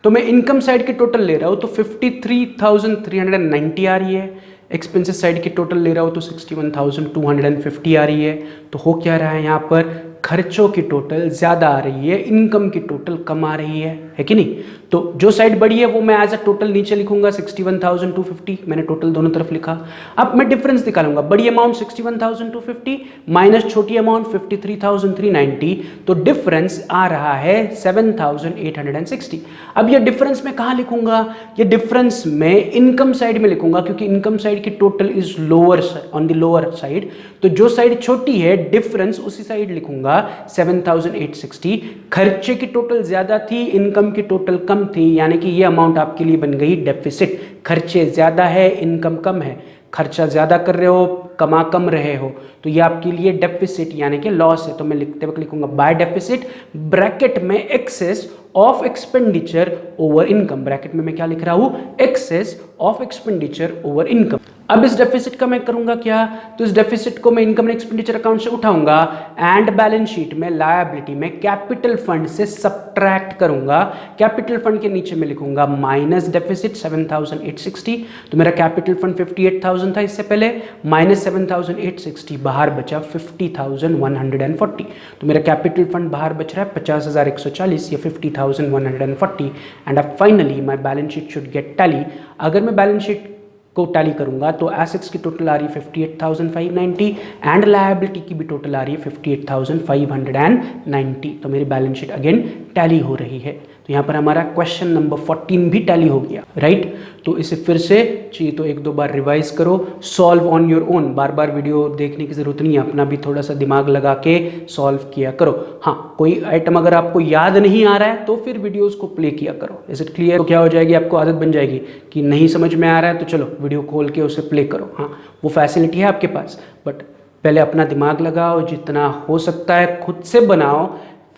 तो मैं इनकम साइड की टोटल ले रहा हूं तो 53,390 आ रही है। एक्सपेंसेस साइड की टोटल ले रहा हूं तो 61,250 आ रही है। तो हो क्या रहा है, यहाँ पर खर्चों की टोटल ज़्यादा आ रही है, इनकम की टोटल कम आ रही है कि नहीं। तो जो साइड बड़ी है वो मैं एज अ टोटल नीचे लिखूंगा 61,250, मैंने टोटल दोनों तरफ लिखा। अब मैं डिफरेंस निकालूंगा, बड़ी अमाउंट 61,250 माइनस छोटी अमाउंट 53,390, तो डिफरेंस आ रहा है 7,860। अब ये डिफरेंस मैं कहाँ लिखूंगा, ये डिफरेंस मैं इनकम साइड में लिखूंगा क्योंकि इनकम साइड की total is lower on the lower side. तो जो साइड छोटी है डिफरेंस उसी साइड लिखूंगा 7,860। खर्चे की टोटल ज्यादा थी, इनकम की टोटल कम थी, यानी कि ये अमाउंट आपके लिए बन गई डेफिसिट। खर्चे ज्यादा है, इनकम कम है, खर्चा ज्यादा कर रहे हो, कमा कम रहे हो, तो ये आपके लिए डेफिसिट यानी कि लॉस है। तो मैं लिखते वक्त लिखूंगा बाय डेफिसिट, ब्रैकेट में excess of expenditure over income. Bracket में मैं क्या लिख रहा हूं, excess of expenditure over income. अब इस डेफिसिट का मैं करूंगा क्या, तो इस डेफिसिट को मैं इनकम एंड एक्सपेंडिचर अकाउंट से उठाऊंगा एंड बैलेंस शीट में लायबिलिटी में कैपिटल फंड से सब्ट्रैक्ट करूंगा। कैपिटल फंड के नीचे मैं लिखूंगा माइनस डेफिसिट 7,860। तो मेरा कैपिटल फंड 58,000 था इससे पहले, माइनस 7,860, बाहर बचा 50,140। तो मेरा कैपिटल फंड बाहर बच रहा है 50,140 या 50,140 एंड अब finally my balance sheet should get tally. अगर मैं बैलेंस शीट को टैली करूंगा तो एसेट्स की टोटल आ रही है 58,590 एंड लायबिलिटी की भी टोटल आ रही है 58,590। तो मेरी बैलेंस शीट अगेन टैली हो रही है। तो यहाँ पर हमारा क्वेश्चन नंबर 14 भी टैली हो गया, राइट। तो इसे फिर से चाहिए तो 1-2 बार रिवाइज करो, solve on your own. Bar bar video देखने की जरूरत नहीं है, अपना भी थोड़ा सा दिमाग लगा के सॉल्व किया करो। हाँ, कोई आइटम अगर आपको याद नहीं आ रहा है तो फिर वीडियोस को प्ले किया करो। Is it clear. तो क्या हो जाएगी, आपको आदत बन जाएगी कि नहीं समझ में आ रहा है तो चलो वीडियो खोल के उसे प्ले करो। हाँ, वो फैसिलिटी है आपके पास, बट पहले अपना दिमाग लगाओ, जितना हो सकता है खुद से बनाओ,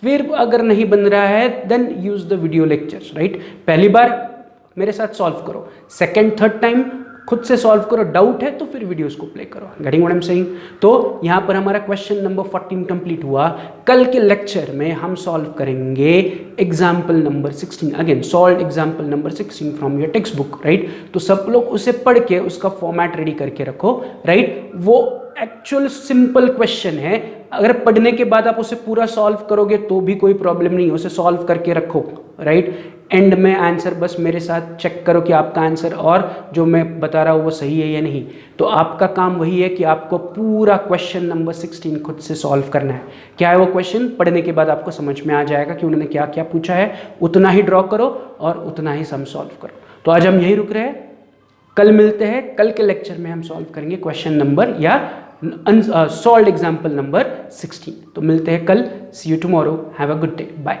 फिर अगर नहीं बन रहा है then use the video lectures, right. पहली बार मेरे साथ सॉल्व करो, सेकेंड थर्ड टाइम खुद से सॉल्व करो, डाउट है तो फिर वीडियोस को प्ले करो। Getting what I am saying? तो यहाँ पर हमारा क्वेश्चन नंबर 14 कंप्लीट हुआ। कल के लेक्चर में हम सॉल्व करेंगे example number 16। Again solve example number 16 from your text book, right. तो सब लोग उसे पढ़ के उसका फॉर्मेट रेडी करके रखो, राइट। वो एक्चुअल सिंपल क्वेश्चन है, अगर पढ़ने के बाद आप उसे पूरा सॉल्व करोगे तो भी कोई प्रॉब्लम नहीं है, उसे सॉल्व करके रखो, राइट। एंड में आंसर बस मेरे साथ चेक करो कि आपका आंसर और जो मैं बता रहा हूँ वो सही है या नहीं। तो आपका काम वही है कि आपको पूरा क्वेश्चन नंबर 16 खुद से सॉल्व करना है। क्या है वो क्वेश्चन, पढ़ने के बाद आपको समझ में आ जाएगा कि उन्होंने क्या क्या पूछा है, उतना ही ड्रॉ करो और उतना ही सम सॉल्व करो। तो आज हम यही रुक रहे हैं, कल मिलते हैं। कल के लेक्चर में हम सॉल्व करेंगे क्वेश्चन नंबर या सॉल्व एग्जाम्पल नंबर 16। तो मिलते हैं कल। See you tomorrow, have a good day, bye.